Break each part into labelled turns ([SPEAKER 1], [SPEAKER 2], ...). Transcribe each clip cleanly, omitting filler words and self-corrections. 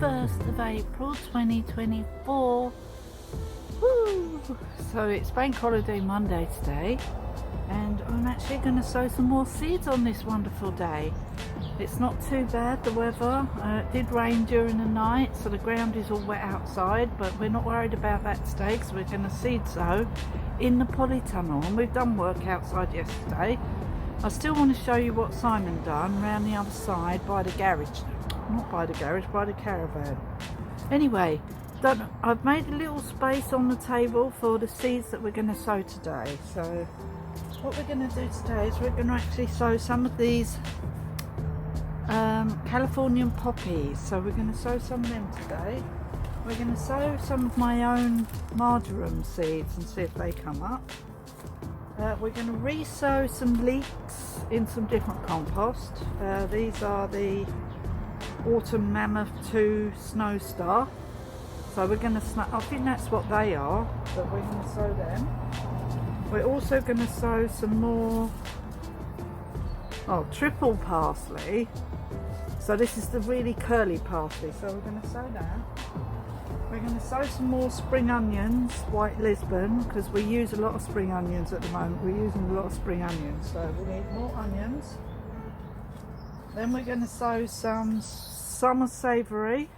[SPEAKER 1] 1st of April 2024. Woo! So it's bank holiday Monday today, and I'm actually going to sow some more seeds on this wonderful day. It's not too bad, the weather. It did rain during the night, so the ground is all wet outside, but we're not worried about that today because we're going to seed sow in the polytunnel, and we've done work outside yesterday. I still want to show you what Simon done round the other side by the garage. Not by the garage, by the caravan. Anyway, I've made a little space on the table for the seeds that we're going to sow today. So what we're going to do today is we're going to actually sow some of these Californian poppies. So we're going to sow some of them today. We're going to sow some of my own marjoram seeds and see if they come up. We're going to re-sow some leeks in some different compost. These are the Autumn Mammoth 2 Snow Star. So we're going to, I think that's what they are, but we're going to sow them. We're also going to sow some more, triple parsley. So this is the really curly parsley, so we're going to sow that. We're going to sow some more spring onions, white Lisbon, because we use a lot of spring onions at the moment. We're using a lot of spring onions, so we need more onions. Then we're going to sow some summer savoury.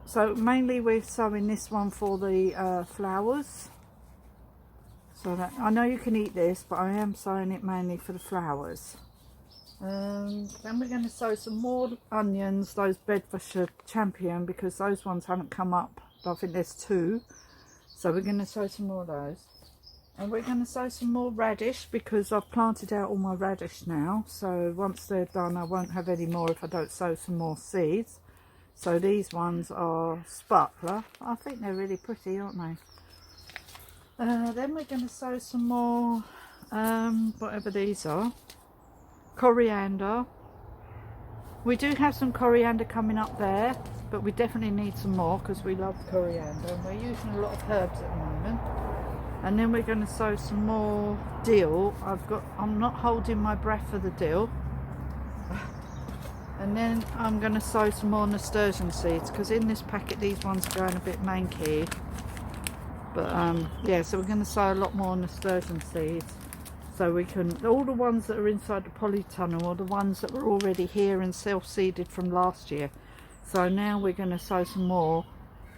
[SPEAKER 1] So mainly we're sowing this one for the flowers. So that, I know you can eat this, but I am sowing it mainly for the flowers. Then we're going to sow some more onions, those Bedfordshire Champion, because those ones haven't come up. I think there's 2. So we're going to sow some more of those. And we're going to sow some more radish, because I've planted out all my radish now. So once they're done, I won't have any more if I don't sow some more seeds. So these ones are sparkler. I think they're really pretty, aren't they? Then we're going to sow some more, whatever these are. Coriander. We do have some coriander coming up there, but we definitely need some more because we love coriander, and we're using a lot of herbs at the moment. And then we're going to sow some more dill. I'm not holding my breath for the dill. And then I'm going to sow some more nasturtium seeds, because in this packet these ones are going a bit manky. But yeah, so we're going to sow a lot more nasturtium seeds. So we can, all the ones that are inside the polytunnel are the ones that were already here and self-seeded from last year. So now we're going to sow some more,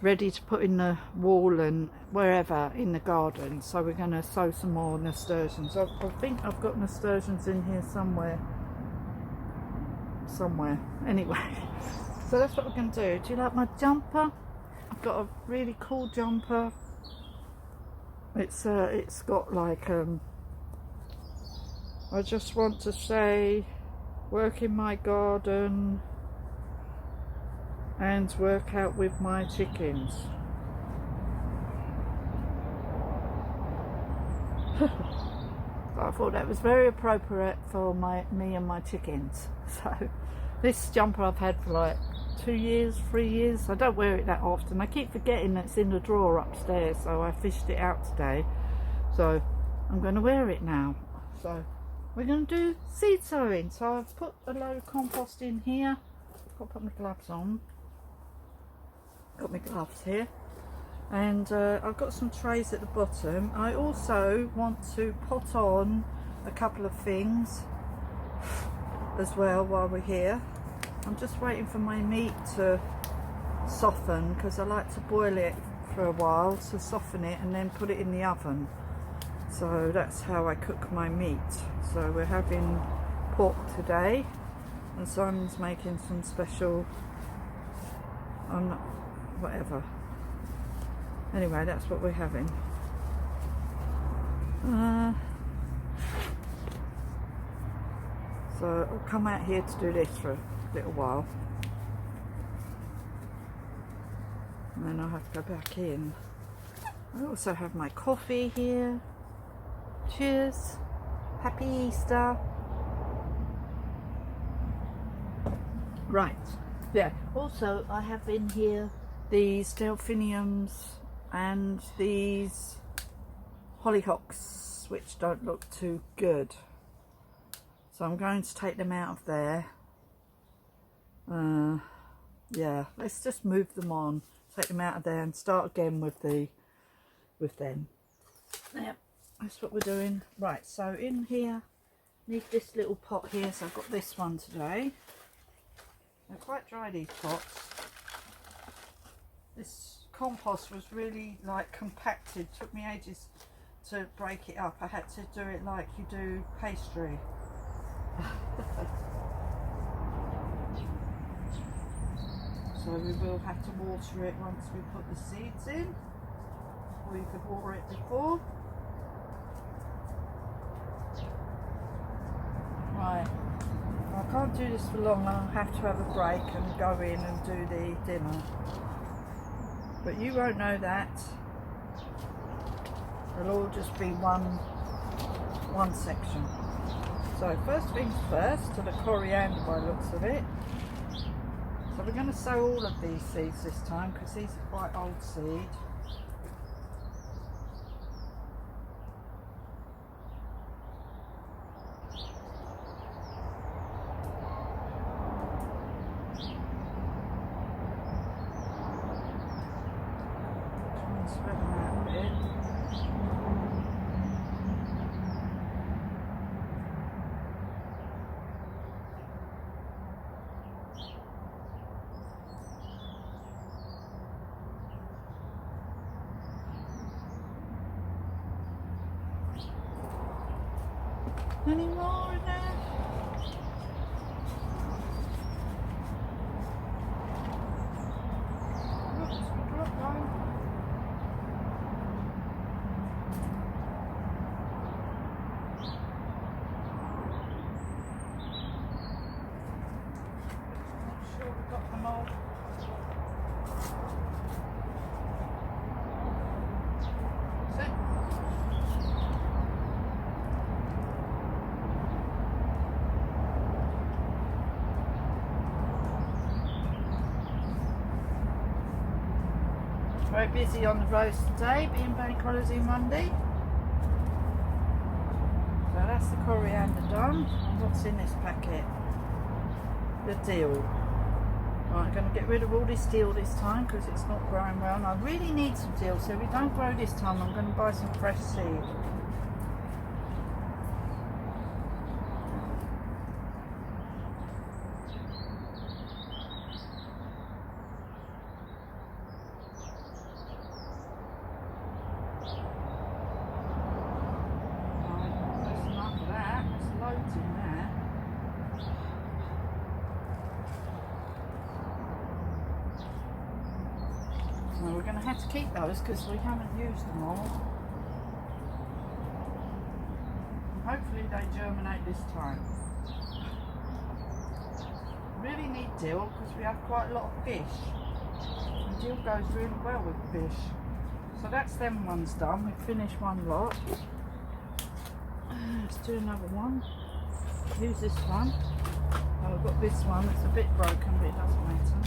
[SPEAKER 1] ready to put in the wall and wherever in the garden. So we're going to sow some more nasturtiums. I think I've got nasturtiums in here somewhere. Anyway, so that's what we're going to do. Do you like my jumper? I've got a really cool jumper. It's got like I just want to say, work in my garden and work out with my chickens. I thought that was very appropriate for me and my chickens. So this jumper I've had for like 2 years, 3 years. I don't wear it that often. I keep forgetting that it's in the drawer upstairs, so I fished it out today. So I'm going to wear it now. So we're going to do seed sowing. So I've put a load of compost in here. I've got to put my gloves on. Got my gloves here. And I've got some trays at the bottom. I also want to pot on a couple of things as well while we're here. I'm just waiting for my meat to soften, because I like to boil it for a while to soften it and then put it in the oven. So that's how I cook my meat. So we're having pork today, and Simon's making some special, whatever. Anyway, that's what we're having. So I'll come out here to do this for a little while, and then I'll have to go back in. I also have my coffee here. Cheers. Happy Easter. Right. Yeah. Also, I have in here these delphiniums and these hollyhocks, which don't look too good. So I'm going to take them out of there Yeah, let's just move them on, take them out of there and start again with them. Yep, that's what we're doing. Right, so in here, need this little pot here, so I've got this one today. They're quite dry, these pots. This compost was really like compacted, took me ages to break it up. I had to do it like you do pastry. So we will have to water it once we put the seeds in, or you could water it before. Right, I can't do this for long, I'll have to have a break and go in and do the dinner. But you won't know that. It'll all just be one section. So first things first, to the coriander by the looks of it. So we're going to sow all of these seeds this time because these are quite old seed. Spread them out a bit. Any more in there? Oops, we dropped one. Make sure we got them all. That's it. Very busy on the roads today, being Bank Holiday Monday. So that's the coriander done. And what's in this packet? The dill. Right, I'm going to get rid of all this dill this time because it's not growing well. And I really need some dill, so if we don't grow this time, I'm going to buy some fresh seed. Well, we're going to have to keep those because we haven't used them all. And hopefully they germinate this time. Really need dill because we have quite a lot of fish. And dill goes really well with fish. So that's them ones done. We've finished one lot. Let's do another one. Use this one. Oh, we've got this one. It's a bit broken, but it doesn't matter.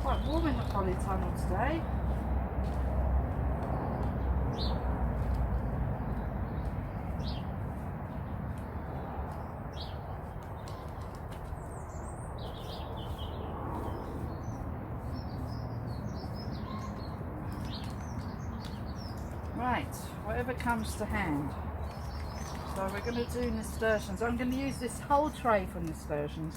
[SPEAKER 1] Quite warm in the polytunnel today. Right, whatever comes to hand. So we're going to do nasturtiums. I'm going to use this whole tray for nasturtiums.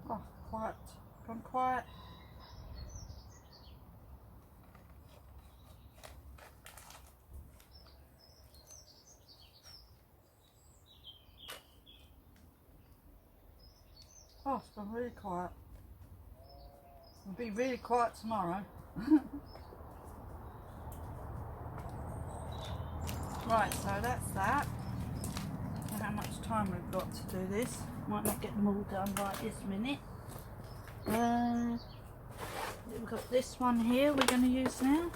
[SPEAKER 1] Oh, quiet. Gone quiet. Oh, it's gone really quiet. It'll be really quiet tomorrow. Right, so that's that. Don't know how much time we've got to do this. Might not get them all done right this minute. We've got this one here we're going to use now.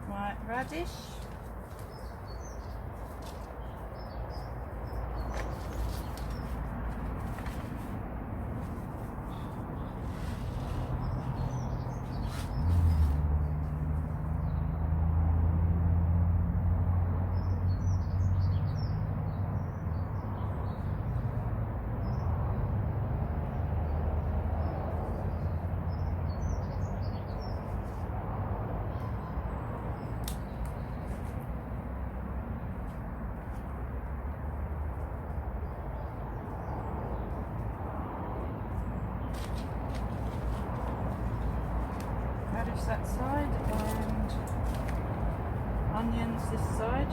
[SPEAKER 1] Right, radish. That side and onions this side.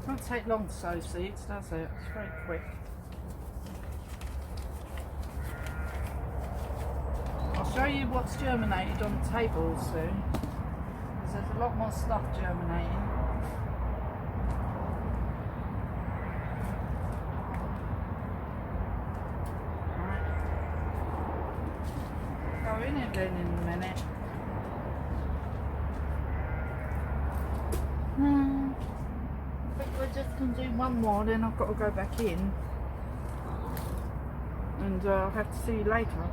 [SPEAKER 1] Won't take long to sow seeds, does it? It's very quick. I'll show you what's germinated on the table soon, because there's a lot more stuff germinating. Right. Go in again in a minute. We're just going to do one more, then I've got to go back in, and I'll have to see you later.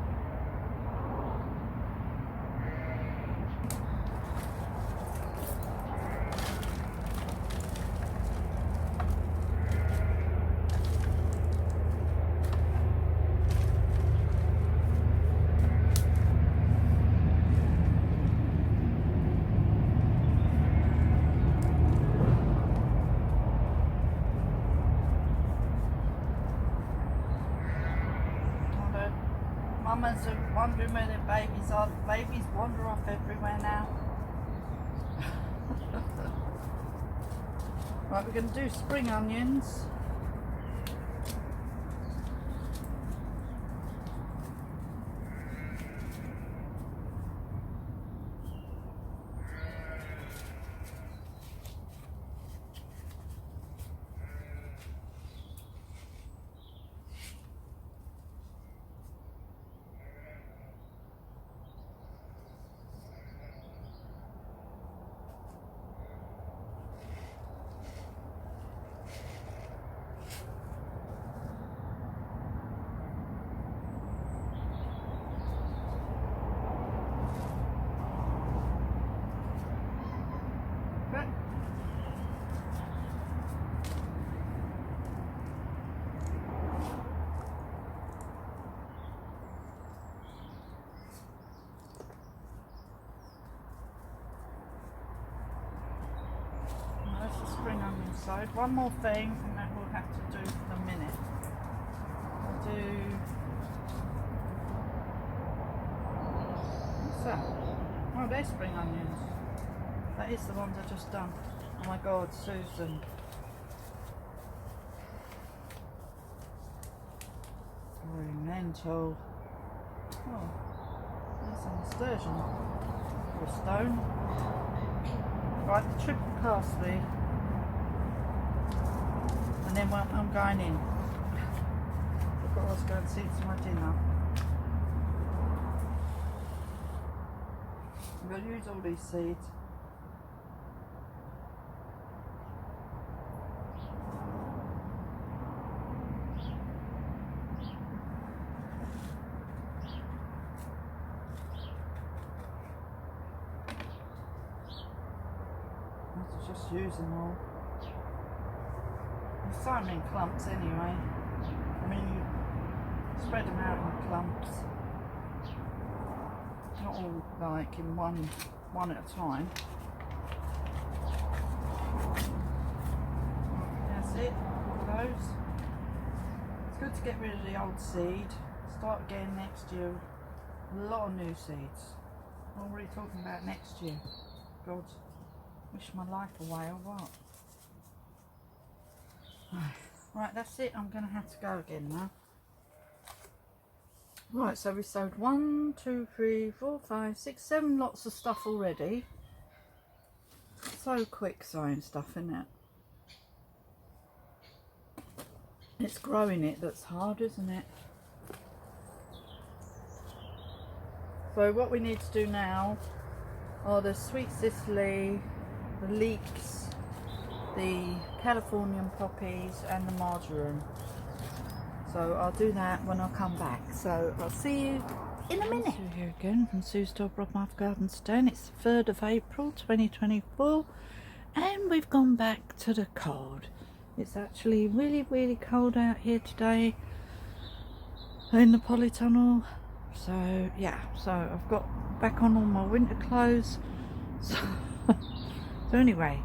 [SPEAKER 1] Mamas are wondering where their babies are. The babies wander off everywhere now. Right, we're going to do spring onions. Spring onion side. One more thing, and that we'll have to do for the minute. We'll do. What's that? Oh, they're spring onions. That is the ones I just done. Oh my God, Susan. Very mental. Oh, there's some sturgeon or stone. Right, the triple parsley, and then I'm going in. I've got to go and see some my dinner. I'm going to use all these seeds. Just use them all. You sow them in clumps anyway. I mean, you spread them out in clumps, not all like in one at a time. That's it. Those. It's good to get rid of the old seed. Start again next year. A lot of new seeds. I'm already talking about next year. God. Wish my life away or what? Right, that's it. I'm going to have to go again now. Right, so we sowed 1, 2, 3, 4, 5, 6, 7 lots of stuff already. So quick sowing stuff, isn't it? It's growing it that's hard, isn't it? So what we need to do now are the sweet cicely, the leeks, the Californian poppies and the marjoram. So I'll do that when I come back. So I'll see you in a minute. Sue here again from Sue's Dolbrodmaeth Garden Stand. It's the 3rd of April 2024 and we've gone back to the cold. It's actually really cold out here today in the polytunnel. So yeah, so I've got back on all my winter clothes. So anyway,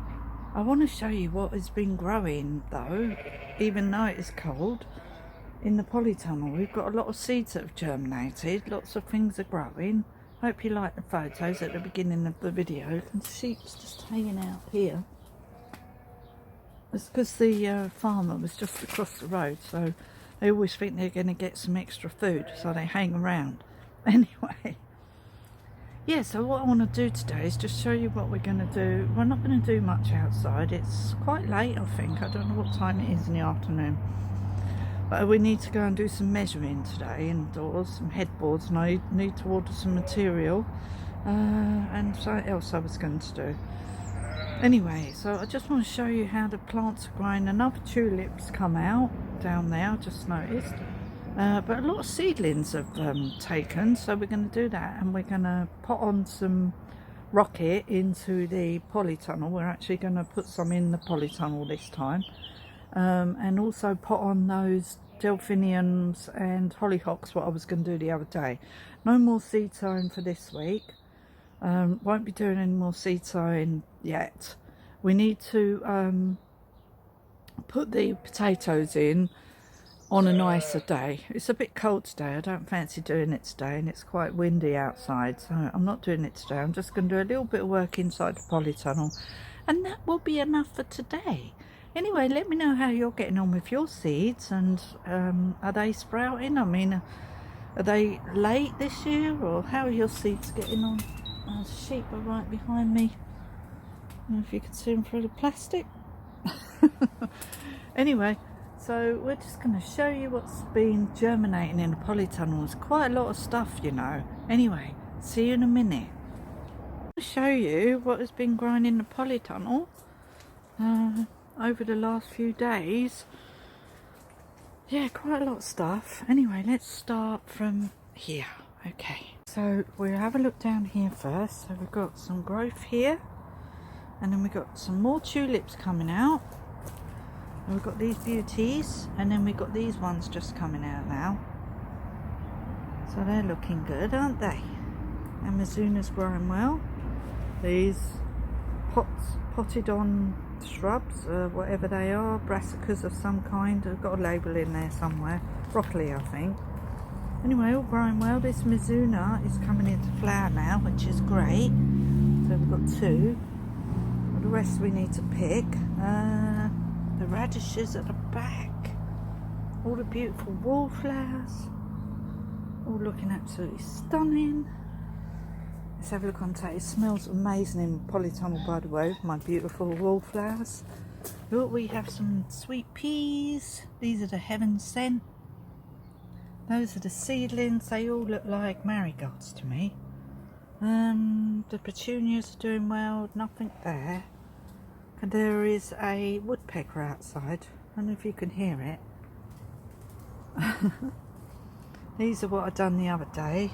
[SPEAKER 1] I want to show you what has been growing though, even though it is cold, in the polytunnel. We've got a lot of seeds that have germinated, lots of things are growing. Hope you like the photos at the beginning of the video. And the sheep's just hanging out here. It's because the farmer was just across the road, so they always think they're going to get some extra food, so they hang around. Anyway. Yeah, so what I want to do today is just show you what we're going to do. We're not going to do much outside. It's quite late, I think. I don't know what time it is in the afternoon. But we need to go and do some measuring today indoors, some headboards, and I need to order some material and something else I was going to do. Anyway, so I just want to show you how the plants are growing. Another tulips come out down there, I just noticed. But a lot of seedlings have taken, so we're going to do that, and we're going to put on some rocket into the polytunnel. We're actually going to put some in the polytunnel this time, and also put on those delphiniums and hollyhocks, what I was going to do the other day. No more seed sowing for this week. Won't be doing any more seed sowing yet. We need to put the potatoes in on a nicer day. It's a bit cold today. I don't fancy doing it today, and it's quite windy outside, so I'm not doing it today. I'm just going to do a little bit of work inside the polytunnel, and that will be enough for today. Anyway, let me know how you're getting on with your seeds, and are they sprouting? I mean, are they late this year, or how are your seeds getting on? The sheep are right behind me. I don't know if you can see them through the plastic. Anyway, so we're just going to show you what's been germinating in the polytunnel. There's quite a lot of stuff, you know. Anyway, see you in a minute. I'll show you what has been growing in the polytunnel over the last few days. Yeah, quite a lot of stuff. Anyway, let's start from here. Okay, so we'll have a look down here first. So we've got some growth here, and then we've got some more tulips coming out. And we've got these beauties, and then we've got these ones just coming out now. So they're looking good, aren't they? And Mizuna's growing well. These potted on shrubs, whatever they are, brassicas of some kind. I've got a label in there somewhere. Broccoli, I think. Anyway, all growing well. This Mizuna is coming into flower now, which is great. So we've got 2. Well, the rest we need to pick. The radishes at the back, all the beautiful wallflowers. All looking absolutely stunning. Let's have a look on tape. It smells amazing in polytunnel, by the way, with my beautiful wallflowers. Look, we have some sweet peas. These are the heaven sent. Those are the seedlings. They all look like marigolds to me. The petunias are doing well. Nothing there. And there is a woodpecker outside. I don't know if you can hear it. These are what I done the other day.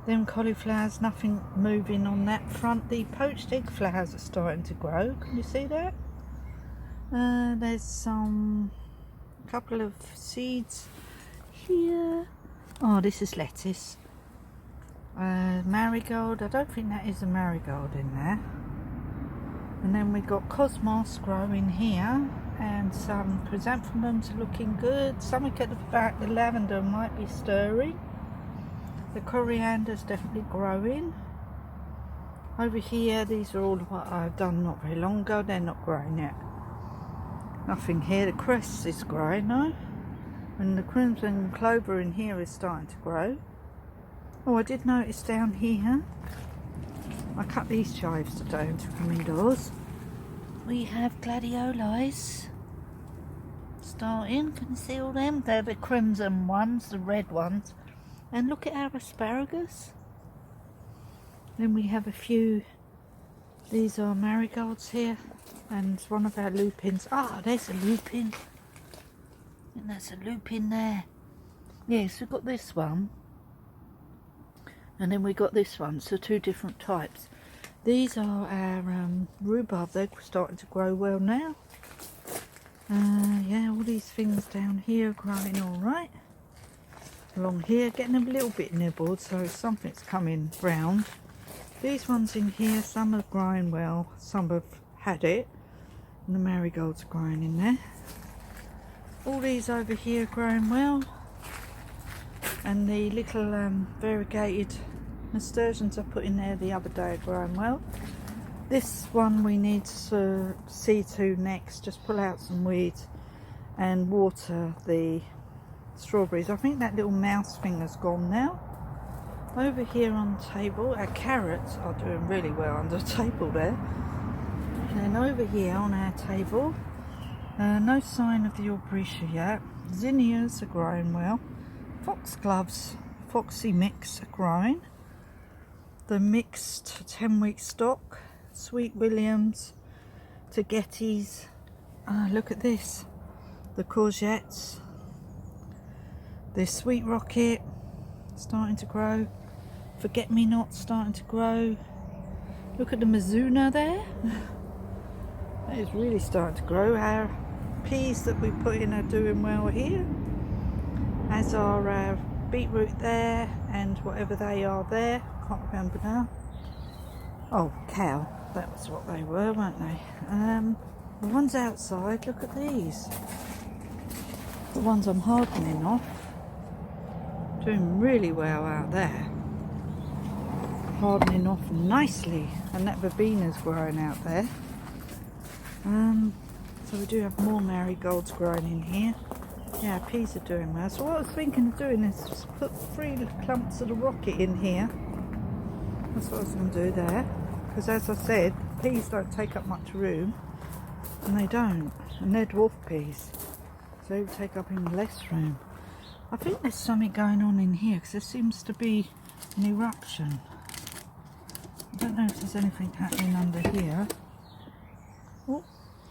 [SPEAKER 1] Them cauliflowers, nothing moving on that front. The poached egg flowers are starting to grow. Can you see that? There's a couple of seeds here. Oh, this is lettuce. Marigold. I don't think that is a marigold in there. And then we got cosmos growing here, and some chrysanthemums are looking good. Something at the back, the lavender might be stirring. The coriander's definitely growing. Over here, these are all what I've done not very long ago. They're not growing yet. Nothing here. The cress is growing though, and the crimson clover in here is starting to grow. Oh, I did notice down here, I cut these chives today to come indoors. We have gladiolis starting. Can you see all them? They're the crimson ones, the red ones. And look at our asparagus. Then we have a few, these are marigolds here, and one of our lupins. Ah, there's a lupin. And that's a lupin there. Yes, we've got this one. And then we got this one, so two different types. These are our rhubarb. They're starting to grow well now. Yeah, all these things down here are growing all right. Along here, getting a little bit nibbled, so something's coming round. These ones in here, some are growing well, some have had it. And the marigolds are growing in there. All these over here are growing well. And the little variegated nasturtiums I put in there the other day are growing well. This one we need to see to next. Just pull out some weeds and water the strawberries. I think that little mouse thing has gone now. Over here on the table, our carrots are doing really well under the table there. And over here on our table, no sign of the aubrietia yet. Zinnias are growing well. Foxgloves, Foxy Mix are growing. The mixed 10-week stock, Sweet Williams, Tagetis. Look at this. The courgettes. The Sweet Rocket starting to grow. Forget-me-not starting to grow. Look at the Mizuna there. That is really starting to grow. Our peas that we put in are doing well here. As are our beetroot there, and whatever they are there, can't remember now. Oh, cow, that was what they were, weren't they? The ones outside, look at these. The ones I'm hardening off, doing really well out there. Hardening off nicely, and that verbina's growing out there. So we do have more marigolds growing in here. Yeah, peas are doing well. So what I was thinking of doing is just put 3 clumps of the rocket in here. That's what I was going to do there. Because as I said, peas don't take up much room. And they don't. And they're dwarf peas. So they take up even less room. I think there's something going on in here because there seems to be an eruption. I don't know if there's anything happening under here. Oh,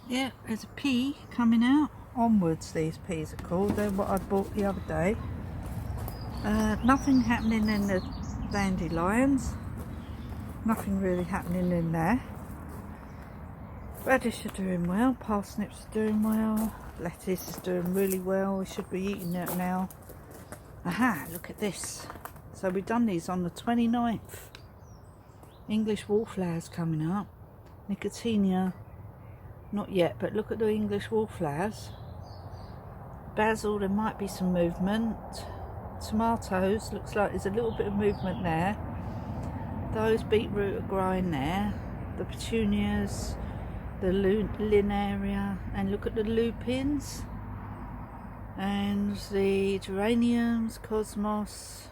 [SPEAKER 1] yeah, there's a pea coming out. Onwards, these peas are called. They're what I bought the other day. Nothing happening in the dandelions. Nothing really happening in there. Radish are doing well. Parsnips are doing well. Lettuce is doing really well. We should be eating it now. Aha, look at this. So we've done these on the 29th. English wallflowers coming up. Nicotiana, not yet, but look at the English wallflowers. Basil, there might be some movement. Tomatoes, looks like there's a little bit of movement there. Those beetroot are growing there. The petunias, the linaria, and look at the lupins. And the geraniums, cosmos.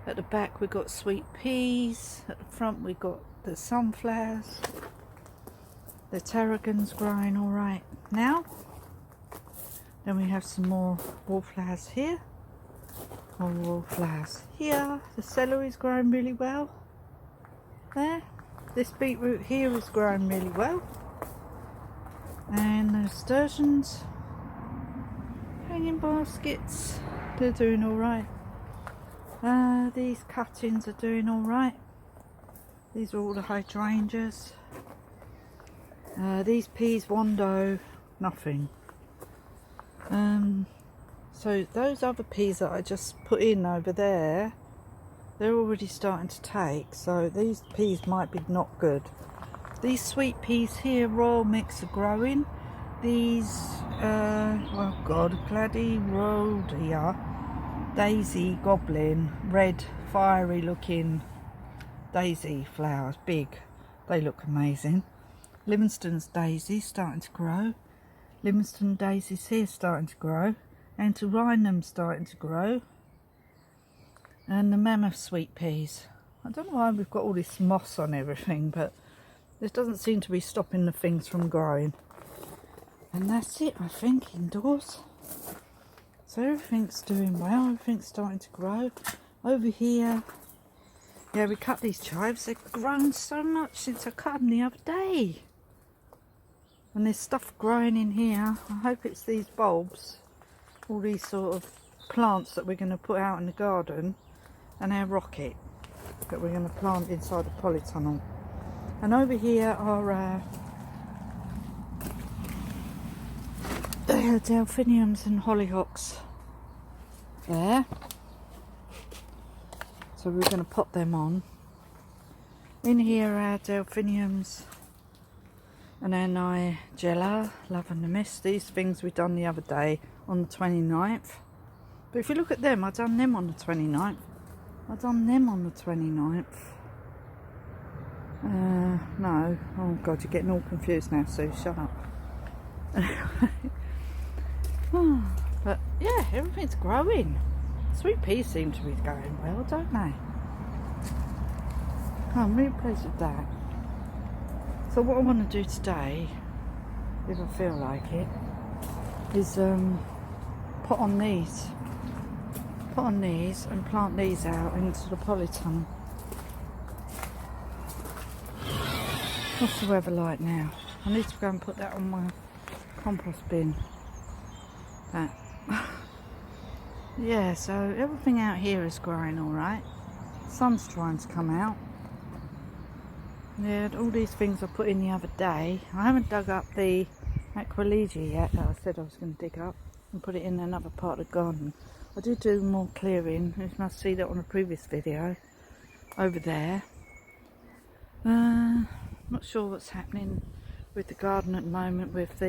[SPEAKER 1] At the back we've got sweet peas. At the front we've got the sunflowers. The tarragon's growing alright now. Then we have some more wallflowers here. More wallflowers here. The celery's growing really well. There. This beetroot here is growing really well. And the nasturtiums, hanging baskets, they're doing alright. These cuttings are doing alright. These are all the hydrangeas. These peas, wando, nothing. So those other peas that I just put in over there, they're already starting to take, so these peas might be not good. These sweet peas here, royal mix, are growing. These, oh god, Gladirodia, daisy goblin, red, fiery looking daisy flowers, big. They look amazing. Livingstone's daisy starting to grow. Livingstone daisies here starting to grow. Antirrhinum starting to grow. And the mammoth sweet peas. I don't know why we've got all this moss on everything, but this doesn't seem to be stopping the things from growing. And that's it, I think, indoors. So everything's doing well, everything's starting to grow. Over here, yeah, we cut these chives. They've grown so much since I cut them the other day. And there's stuff growing in here. I hope it's these bulbs, all these sort of plants that we're going to put out in the garden, and our rocket that we're going to plant inside the polytunnel. And over here are delphiniums and hollyhocks there. So we're going to pop them on. In here are delphiniums and our nigella, love and the mist. These things we done the other day on the 29th. But if you look at them, I done them on the 29th. I done them on the 29th. No. Oh god, you're getting all confused now, Sue. Shut up. But yeah, everything's growing. Sweet peas seem to be going well, don't they? Oh, I'm really pleased with that. So what I want to do today, if I feel like it, is put on these and plant these out into the polytunnel. What's the weather like now? I need to go and put that on my compost bin. That. Yeah, so everything out here is growing alright. Sun's trying to come out. Yeah, all these things I put in the other day. I haven't dug up the aqualegia yet that I said I was going to dig up and put it in another part of the garden. I did do more clearing. You must see that on a previous video over there. Not sure what's happening with the garden at the moment with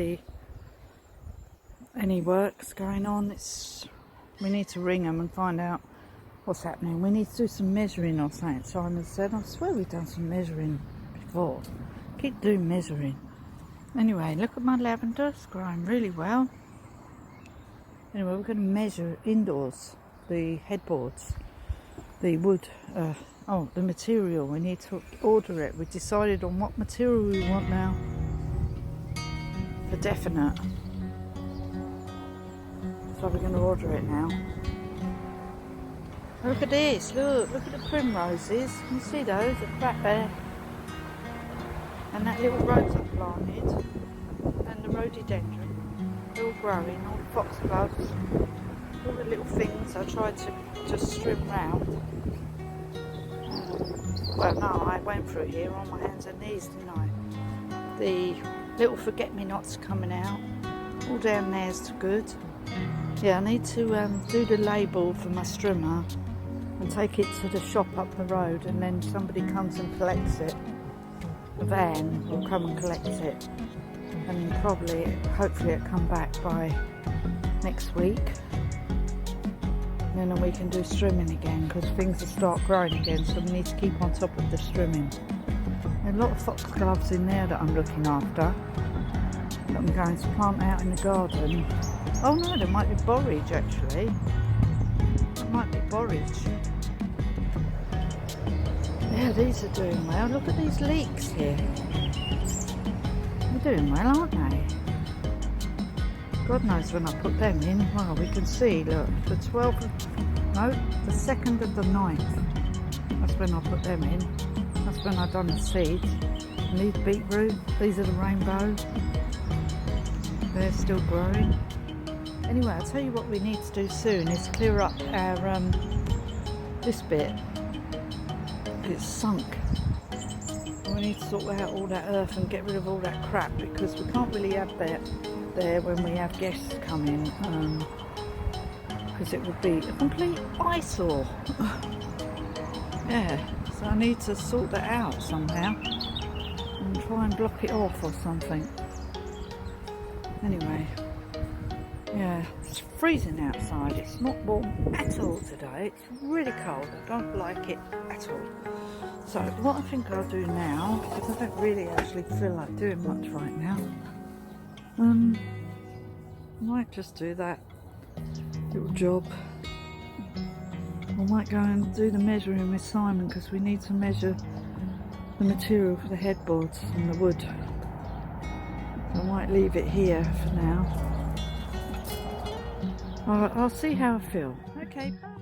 [SPEAKER 1] any works going on. We need to ring them and find out what's happening. We need to do some measuring or something, Simon said. I swear we've done some measuring before. Keep doing measuring. Anyway, look at my lavender. It's growing really well. Anyway, we're going to measure indoors the headboards, the wood, the material. We need to order it. We decided on what material we want now for definite. So we're going to order it now. Look at this, look at the primroses. You see those, the fat bear. And that little rose I planted. And the rhododendron. They're all growing, all the foxgloves. All the little things I tried to just trim round. Well, no, I went through here on my hands and knees, didn't I? The little forget-me-nots coming out. All down there's good. Yeah, I need to do the label for my strimmer and take it to the shop up the road, and then somebody comes and collects it. The van will come and collect it, and hopefully it'll come back by next week. And then we can do strimming again, because things will start growing again, so we need to keep on top of the strimming. There are a lot of foxgloves in there that I'm looking after, that I'm going to plant out in the garden. Oh no, there might be borage actually. It might be borage. Yeah, these are doing well. Look at these leeks here. They're doing well, aren't they? God knows when I put them in. Well, we can see, look, the 12th, no, the 2nd of the 9th. That's when I put them in. That's when I done the seeds. And these beetroot, these are the rainbow. They're still growing. Anyway, I'll tell you what we need to do soon is clear up our, this bit. It's sunk. We need to sort out all that earth and get rid of all that crap because we can't really have that there when we have guests come in because it would be a complete eyesore. Yeah, so I need to sort that out somehow and try and block it off or something. Anyway, yeah, it's freezing outside. It's not warm at all today. It's really cold. I don't like it at all. So what I think I'll do now, because I don't really actually feel like doing much right now, I might just do that little job. I might go and do the measuring with Simon because we need to measure the material for the headboards and the wood. I might leave it here for now. Alright, I'll see how I feel. Okay, bye.